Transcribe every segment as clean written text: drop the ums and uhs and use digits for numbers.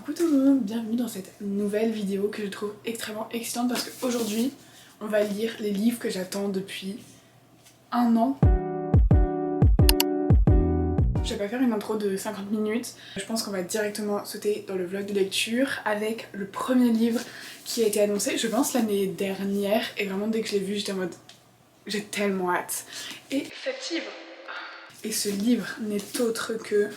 Coucou tout le monde, bienvenue dans cette nouvelle vidéo que je trouve extrêmement excitante parce qu'aujourd'hui on va lire les livres que j'attends depuis un an. Je vais pas faire une intro de 50 minutes, je pense qu'on va directement sauter dans le vlog de lecture avec le premier livre qui a été annoncé, je pense l'année dernière, et vraiment dès que je l'ai vu j'étais en mode j'ai tellement hâte. Et cet livre, et ce livre n'est autre que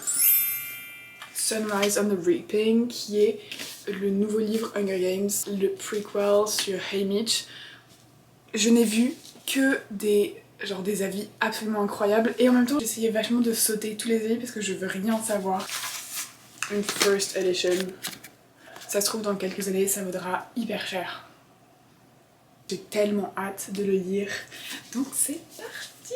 Sunrise on the Reaping, qui est le nouveau livre Hunger Games, le prequel sur Haymitch. Je n'ai vu que des avis absolument incroyables et en même temps j'essayais vachement de sauter tous les avis parce que je veux rien savoir. Une first edition, ça se trouve dans quelques années ça vaudra hyper cher. J'ai tellement hâte de le lire, donc c'est parti.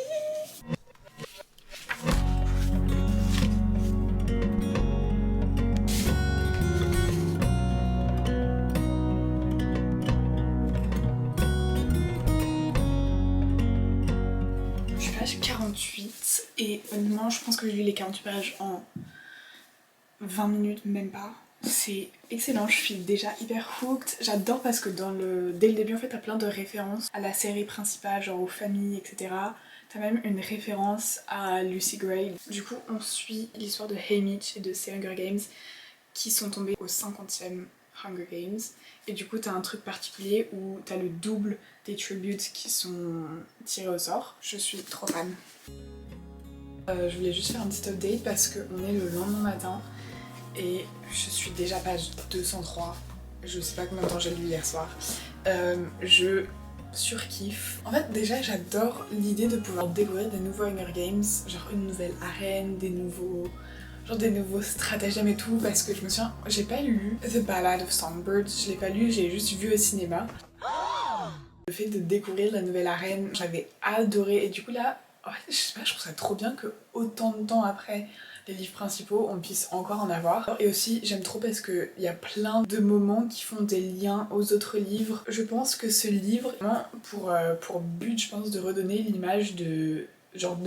Page 48 et honnêtement je pense que j'ai lu les 48 pages en 20 minutes, même pas. C'est excellent, je suis déjà hyper hooked. J'adore parce que dès le début en fait t'as plein de références à la série principale, genre aux familles, etc. T'as même une référence à Lucy Gray. Du coup on suit l'histoire de Haymitch et de ses Hunger Games qui sont tombés au 50e Hunger Games. Et du coup t'as un truc particulier où t'as le double des tributes qui sont tirés au sort. Je suis trop fan. Je voulais juste faire un petit update parce qu'on est le lendemain matin et je suis déjà page 203. Je sais pas combien de temps j'ai lu hier soir. Je surkiffe. En fait déjà j'adore l'idée de pouvoir découvrir des nouveaux Hunger Games, genre une nouvelle arène, des nouveaux stratagèmes et tout, parce que je me souviens, j'ai pas lu The Ballad of Songbird, je l'ai pas lu, j'ai juste vu au cinéma. Le fait de découvrir la nouvelle arène, j'avais adoré et du coup là, ouais, je sais pas, je trouve ça trop bien que autant de temps après les livres principaux, on puisse encore en avoir. Et aussi, j'aime trop parce qu'il y a plein de moments qui font des liens aux autres livres. Je pense que ce livre, vraiment pour but, je pense, de redonner l'image de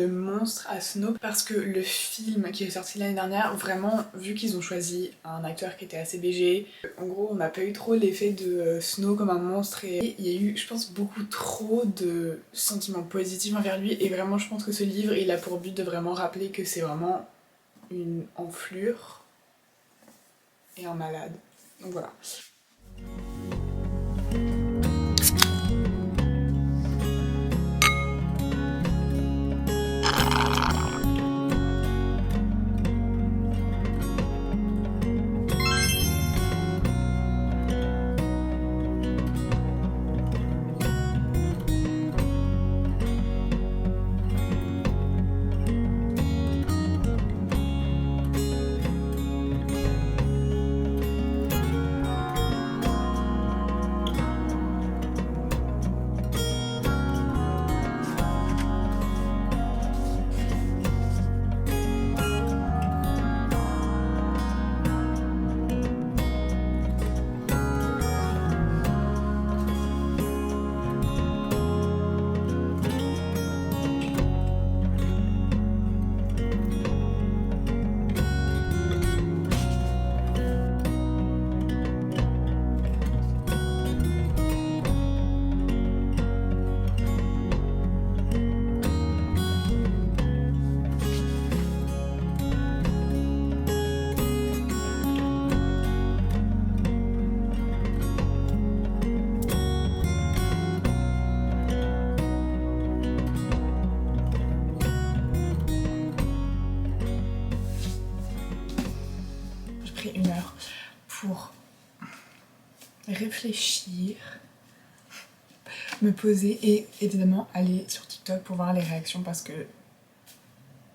monstre à Snow, parce que le film qui est sorti l'année dernière, vraiment, vu qu'ils ont choisi un acteur qui était assez BG, en gros on n'a pas eu trop l'effet de Snow comme un monstre et il y a eu, je pense, beaucoup trop de sentiments positifs envers lui, et vraiment je pense que ce livre il a pour but de vraiment rappeler que c'est vraiment une enflure et un malade. Donc voilà. Une heure pour réfléchir, me poser et évidemment aller sur TikTok pour voir les réactions parce que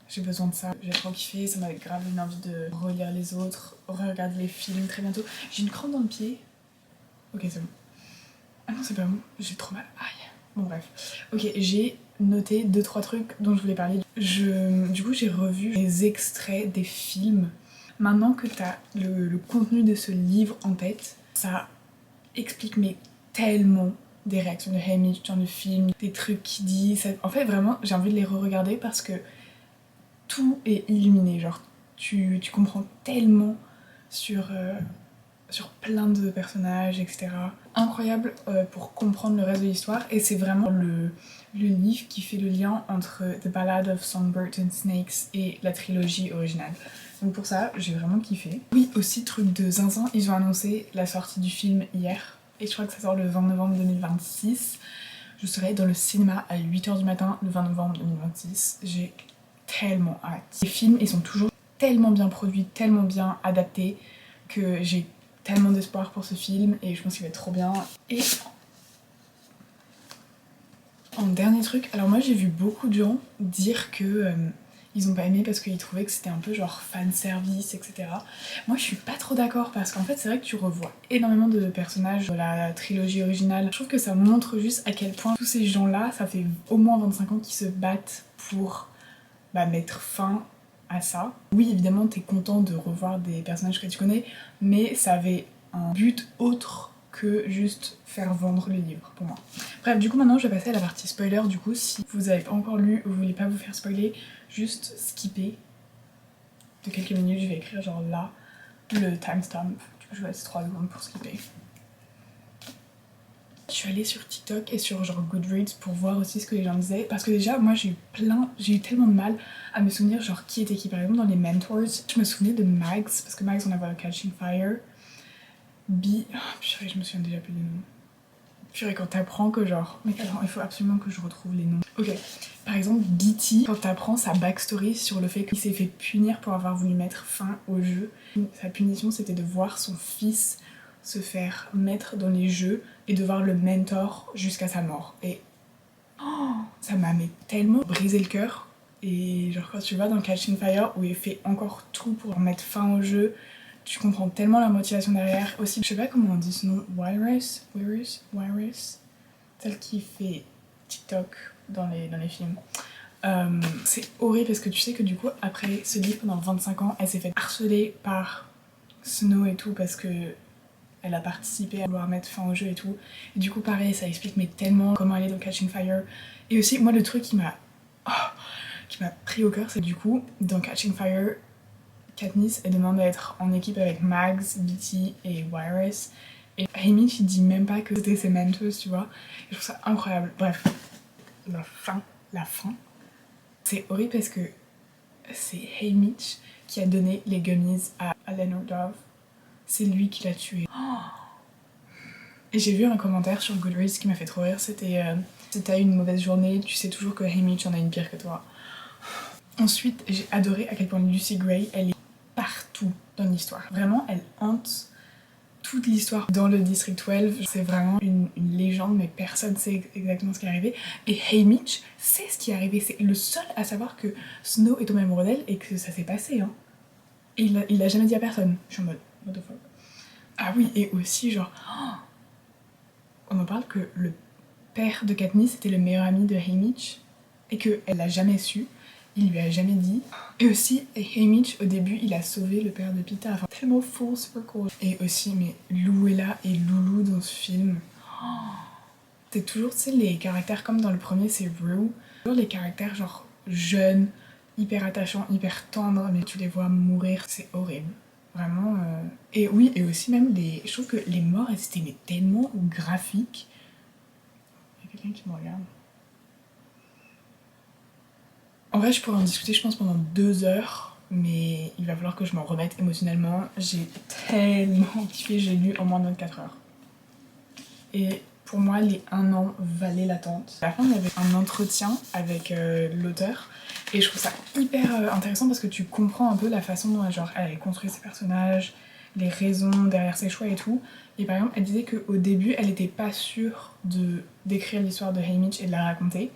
j'ai besoin de ça. J'ai trop kiffé, ça m'a grave donné envie de relire les autres, regarder les films très bientôt. J'ai une crampe dans le pied. Ok, c'est bon. Ah non, c'est pas bon, j'ai trop mal. Aïe. Bon bref. Ok, j'ai noté 2-3 trucs dont je voulais parler. Du coup j'ai revu les extraits des films. Maintenant que t'as le contenu de ce livre en tête, ça explique mais tellement des réactions de Haymitch dans le film, des trucs qu'il dit. En fait vraiment j'ai envie de les re-regarder parce que tout est illuminé, genre tu comprends tellement sur sur plein de personnages, etc. Incroyable pour comprendre le reste de l'histoire, et c'est vraiment le livre qui fait le lien entre The Ballad of Songbirds and Snakes et la trilogie originale. Donc pour ça, j'ai vraiment kiffé. Oui, aussi truc de zinzin, ils ont annoncé la sortie du film hier, et je crois que ça sort le 20 novembre 2026. Je serai dans le cinéma à 8h du matin le 20 novembre 2026. J'ai tellement hâte. Les films, ils sont toujours tellement bien produits, tellement bien adaptés, que j'ai tellement d'espoir pour ce film et je pense qu'il va être trop bien. Et en dernier truc, alors moi j'ai vu beaucoup de gens dire que ils ont pas aimé parce qu'ils trouvaient que c'était un peu genre fanservice, etc. Moi je suis pas trop d'accord parce qu'en fait c'est vrai que tu revois énormément de personnages de la trilogie originale. Je trouve que ça montre juste à quel point tous ces gens-là, ça fait au moins 25 ans qu'ils se battent pour mettre fin à ça. Oui, évidemment, t'es content de revoir des personnages que tu connais, mais ça avait un but autre que juste faire vendre le livre, pour moi. Bref, du coup, maintenant, je vais passer à la partie spoiler. Du coup, si vous avez pas encore lu ou vous voulez pas vous faire spoiler, juste skipper de quelques minutes. Je vais écrire genre là le timestamp. Du coup, je vous laisse 3 secondes pour skipper. Je suis allée sur TikTok et sur genre Goodreads pour voir aussi ce que les gens disaient, parce que déjà moi j'ai eu tellement de mal à me souvenir genre qui était qui. Par exemple dans les mentors, je me souvenais de Mags parce que Mags on a vu Catching Fire, purée, je me souviens déjà plus des noms. Purée, quand t'apprends que genre, mec attends, il faut absolument que je retrouve les noms. Ok, par exemple BT, quand t'apprends sa backstory sur le fait qu'il s'est fait punir pour avoir voulu mettre fin au jeu, sa punition c'était de voir son fils se faire mettre dans les jeux et de voir le mentor jusqu'à sa mort. Et ça m'a tellement brisé le cœur. Et genre quand tu vas dans Catching Fire où il fait encore tout pour mettre fin au jeu, tu comprends tellement la motivation derrière. Aussi, je sais pas comment on dit ce nom, Wyrus, celle qui fait TikTok dans les films. C'est horrible parce que tu sais que du coup après ce livre pendant 25 ans elle s'est fait harceler par Snow et tout parce que elle a participé à vouloir mettre fin au jeu et tout. Et du coup, pareil, ça explique mais tellement comment elle est dans Catching Fire. Et aussi, moi, le truc qui m'a pris au cœur, c'est du coup, dans Catching Fire, Katniss, elle demande d'être en équipe avec Mags, Beetee et Wyrus. Et Haymitch, il dit même pas que c'était ses mentors, tu vois. Et je trouve ça incroyable. Bref, la fin, c'est horrible parce que c'est Haymitch qui a donné les gummies à Eleanor Dove. C'est lui qui l'a tué. Et j'ai vu un commentaire sur Goodreads qui m'a fait trop rire, c'était si t'as eu une mauvaise journée, tu sais toujours que Haymitch en a une pire que toi. Ensuite, j'ai adoré à quel point Lucy Gray, elle est partout dans l'histoire. Vraiment, elle hante toute l'histoire dans le District 12. C'est vraiment une légende, mais personne sait exactement ce qui est arrivé. Et Haymitch sait ce qui est arrivé, c'est le seul à savoir que Snow est tombé amoureux d'elle et que ça s'est passé. Hein. Et il l'a jamais dit à personne. Je suis en mode, what the fuck. Ah oui, et aussi genre... on en parle que le père de Katniss était le meilleur ami de Haymitch et qu'elle l'a jamais su, il lui a jamais dit. Et aussi, Haymitch au début il a sauvé le père de Peeta, enfin tellement full circle. Et aussi, mais Luella et Loulou dans ce film, c'est toujours, tu sais, les caractères comme dans le premier c'est Rue, toujours les caractères genre jeunes, hyper attachants, hyper tendres, mais tu les vois mourir, c'est horrible. Vraiment. Et oui, et aussi même, je trouve que les morts, elles étaient mais tellement graphiques. Il y a quelqu'un qui me regarde. En vrai, je pourrais en discuter, je pense, pendant 2 heures, mais il va falloir que je m'en remette émotionnellement. J'ai tellement kiffé, j'ai lu en moins de 24 heures. Et pour moi, les 1 an valaient l'attente. À la fin, il y avait un entretien avec l'auteur. Et je trouve ça hyper intéressant parce que tu comprends un peu la façon dont genre, elle a construit ses personnages, les raisons derrière ses choix et tout. Et par exemple, elle disait qu'au début, elle était pas sûre d'écrire l'histoire de Haymitch et de la raconter.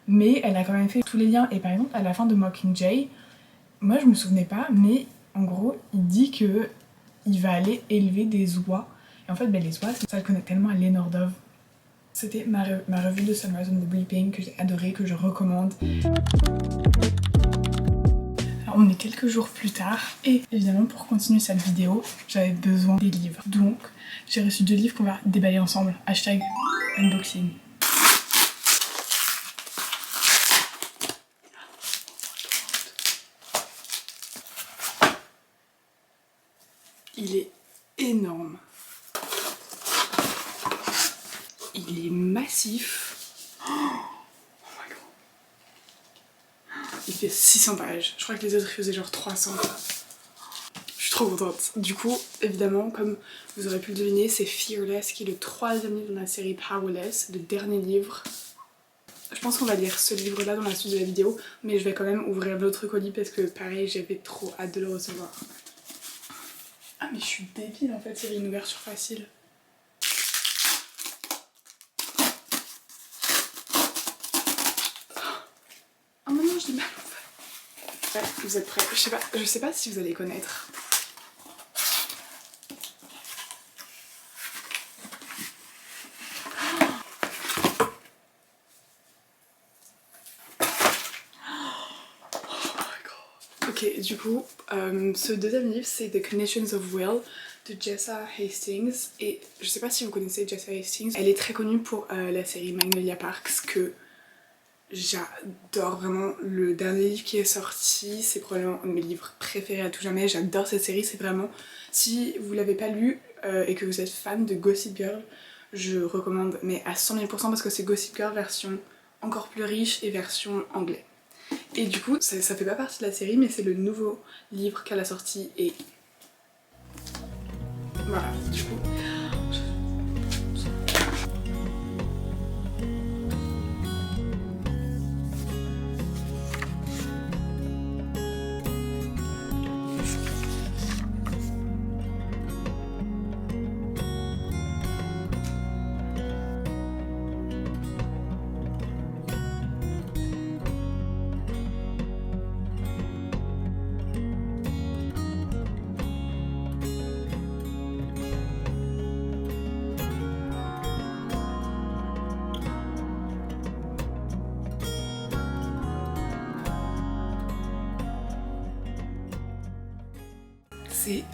Mais elle a quand même fait tous les liens. Et par exemple, à la fin de Mockingjay, moi je me souvenais pas, mais en gros, il dit que il va aller élever des oies. Et en fait, les oies, ça le connaît tellement à Eleanor Dove. C'était ma revue de Sunrise on the Reaping que j'ai adorée, que je recommande. Alors, on est quelques jours plus tard et évidemment pour continuer cette vidéo, j'avais besoin des livres. Donc j'ai reçu 2 livres qu'on va déballer ensemble. Hashtag unboxing. Il est énorme. Il est massif. Oh my god. Il fait 600 pages. Je crois que les autres faisaient genre 300. Je suis trop contente. Du coup, évidemment, comme vous aurez pu le deviner, c'est Fearless qui est le 3e livre dans la série Powerless, le dernier livre. Je pense qu'on va lire ce livre-là dans la suite de la vidéo, mais je vais quand même ouvrir l'autre colis parce que pareil, j'avais trop hâte de le recevoir. Ah mais je suis débile en fait, il y avait une ouverture facile. Oh non, je l'ai mal ouvert. Ouais, vous êtes prêts? Je sais pas si vous allez connaître. Ok, du coup, ce deuxième livre c'est The Conditions of Will de Jessa Hastings. Et je sais pas si vous connaissez Jessa Hastings. Elle est très connue pour la série Magnolia Parks que j'adore vraiment. Le dernier livre qui est sorti, c'est probablement un de mes livres préférés à tout jamais. J'adore cette série, c'est vraiment... Si vous l'avez pas lu et que vous êtes fan de Gossip Girl, je recommande, mais à 100 000% parce que c'est Gossip Girl version encore plus riche et version anglais. Et du coup, ça fait pas partie de la série, mais c'est le nouveau livre qu'elle a sorti et... Voilà, du coup...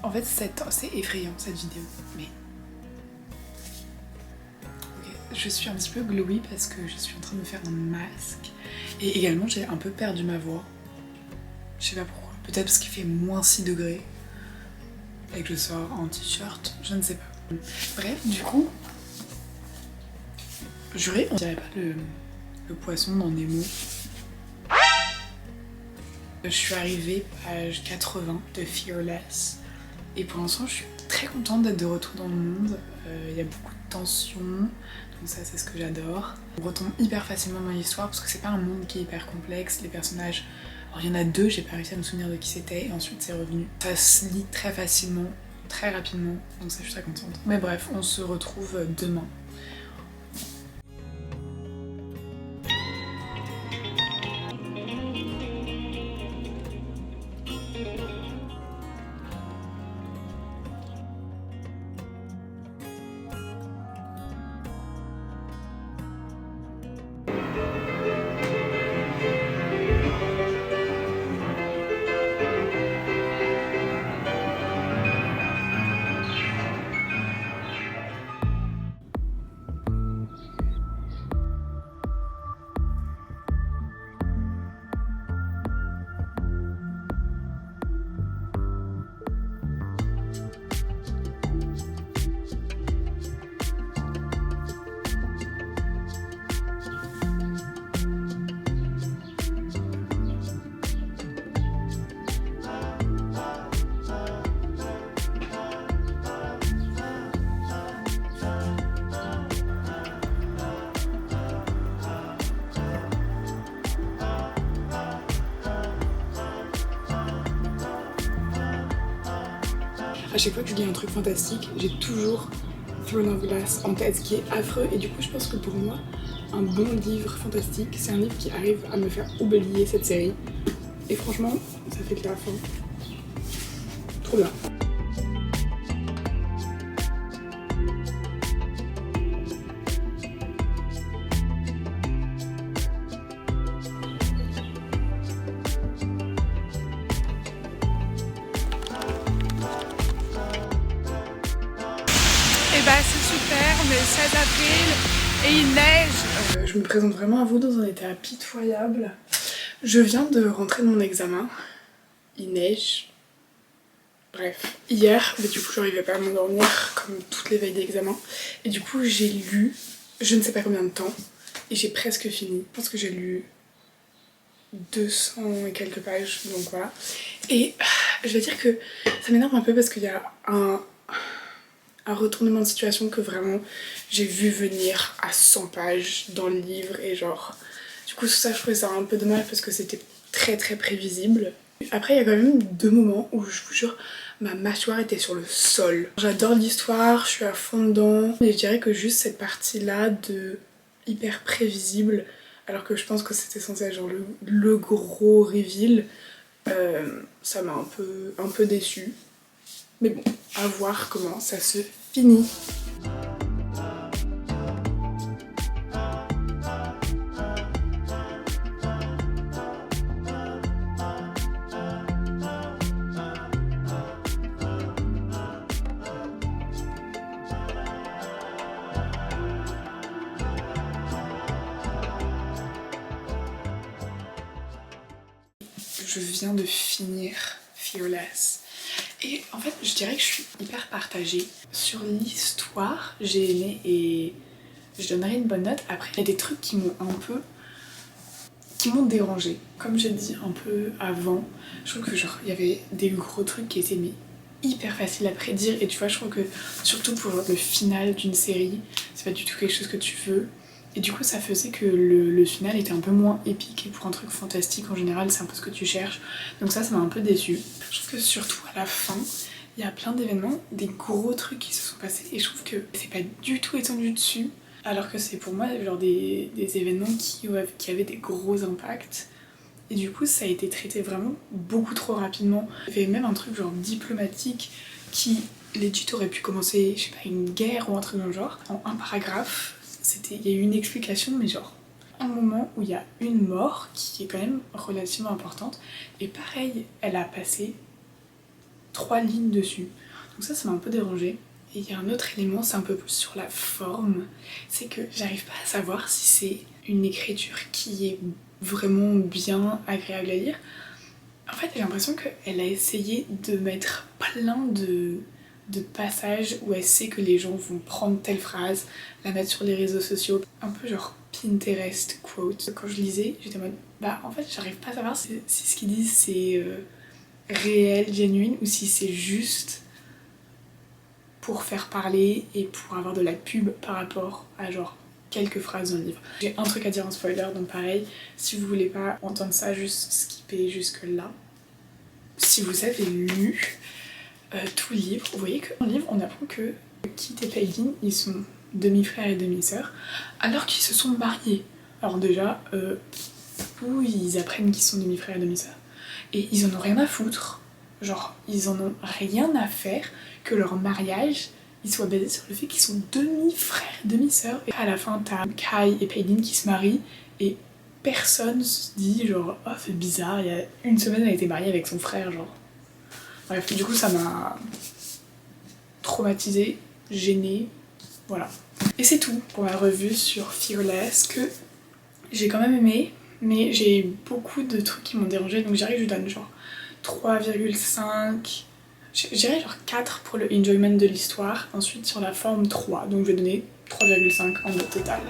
En fait, c'est effrayant cette vidéo, mais... Okay. Je suis un petit peu glowy parce que je suis en train de me faire un masque. Et également, j'ai un peu perdu ma voix. Je sais pas pourquoi. Peut-être parce qu'il fait moins 6 degrés. Et que je sors en t-shirt, je ne sais pas. Bref, du coup... Juré, on dirait pas le poisson dans Nemo. Je suis arrivée page 80 de Fearless. Et pour l'instant, je suis très contente d'être de retour dans le monde. Il y a beaucoup de tension, donc ça c'est ce que j'adore. On retombe hyper facilement dans l'histoire parce que c'est pas un monde qui est hyper complexe. Les personnages, alors il y en a 2, j'ai pas réussi à me souvenir de qui c'était et ensuite c'est revenu. Ça se lit très facilement, très rapidement, donc ça je suis très contente. Mais bref, on se retrouve demain. À chaque fois que je lis un truc fantastique, j'ai toujours Throne of Glass en tête, ce qui est affreux. Et du coup, je pense que pour moi, un bon livre fantastique, c'est un livre qui arrive à me faire oublier cette série. Et franchement, ça fait de la fin. Trop bien. Et bah c'est super, on est le 16 avril et il neige. Je me présente vraiment à vous dans un état pitoyable. Je viens de rentrer de mon examen. Il neige. Bref, hier, du coup j'arrivais pas à m'endormir comme toutes les veilles d'examen. Et du coup j'ai lu, je ne sais pas combien de temps, et j'ai presque fini. Je pense que j'ai lu 200 et quelques pages, donc voilà. Et je vais dire que ça m'énerve un peu parce qu'il y a un retournement de situation que vraiment j'ai vu venir à 100 pages dans le livre et genre... Du coup ça je trouvais ça un peu dommage parce que c'était très prévisible. Après il y a quand même 2 moments où je vous jure ma mâchoire était sur le sol. J'adore l'histoire, je suis à fond dedans, mais je dirais que juste cette partie là de hyper prévisible, alors que je pense que c'était censé être genre le gros reveal, ça m'a un peu déçue. Mais bon, à voir comment ça se finit. Je viens de finir Fearless. Et en fait, je dirais que je suis hyper partagée. Sur l'histoire, j'ai aimé et je donnerais une bonne note. Après, il y a des trucs qui m'ont dérangée. Comme j'ai dit un peu avant, je trouve que genre, il y avait des gros trucs qui étaient hyper faciles à prédire. Et tu vois, je trouve que surtout pour le final d'une série, c'est pas du tout quelque chose que tu veux. Et du coup ça faisait que le final était un peu moins épique, et pour un truc fantastique en général c'est un peu ce que tu cherches, donc ça m'a un peu déçue. Je trouve que surtout à la fin il y a plein d'événements, des gros trucs qui se sont passés et je trouve que c'est pas du tout étendu dessus, alors que c'est pour moi genre des événements qui avaient des gros impacts. Et du coup ça a été traité vraiment beaucoup trop rapidement. Il y avait même un truc genre diplomatique qui legit aurait pu commencer, je sais pas, une guerre ou un truc dans le genre, en un paragraphe. Il y a eu une explication, mais genre un moment où il y a une mort qui est quand même relativement importante, et pareil, elle a passé 3 lignes dessus. Donc ça m'a un peu dérangée. Et il y a un autre élément, c'est un peu plus sur la forme, c'est que j'arrive pas à savoir si c'est une écriture qui est vraiment bien agréable à lire. En fait, j'ai l'impression qu'elle a essayé de mettre plein de passages où elle sait que les gens vont prendre telle phrase, la mettre sur les réseaux sociaux, un peu genre Pinterest quote. Quand je lisais, j'étais en mode bah en fait j'arrive pas à savoir si ce qu'ils disent c'est réel, genuine, ou si c'est juste pour faire parler et pour avoir de la pub par rapport à genre quelques phrases dans le livre. J'ai un truc à dire en spoiler, donc pareil, si vous voulez pas entendre ça, juste skipper jusque là. Si vous avez lu tout le livre, vous voyez que dans le livre on apprend que Kit et Paydin ils sont demi-frères et demi-sœurs alors qu'ils se sont mariés. Alors déjà, où ils apprennent qu'ils sont demi-frères et demi-sœurs et ils en ont rien à foutre, genre ils en ont rien à faire que leur mariage il soit basé sur le fait qu'ils sont demi-frères et demi-sœurs. Et à la fin t'as Kai et Paydin qui se marient et personne se dit genre oh c'est bizarre, il y a une semaine elle a été mariée avec son frère genre. Bref, du coup ça m'a traumatisée, gênée, voilà. Et c'est tout pour ma revue sur Fearless, que j'ai quand même aimé, mais j'ai beaucoup de trucs qui m'ont dérangé, donc je dirais que je donne genre 3,5, je dirais genre 4 pour le enjoyment de l'histoire, ensuite sur la forme 3, donc je vais donner 3,5 en note totale.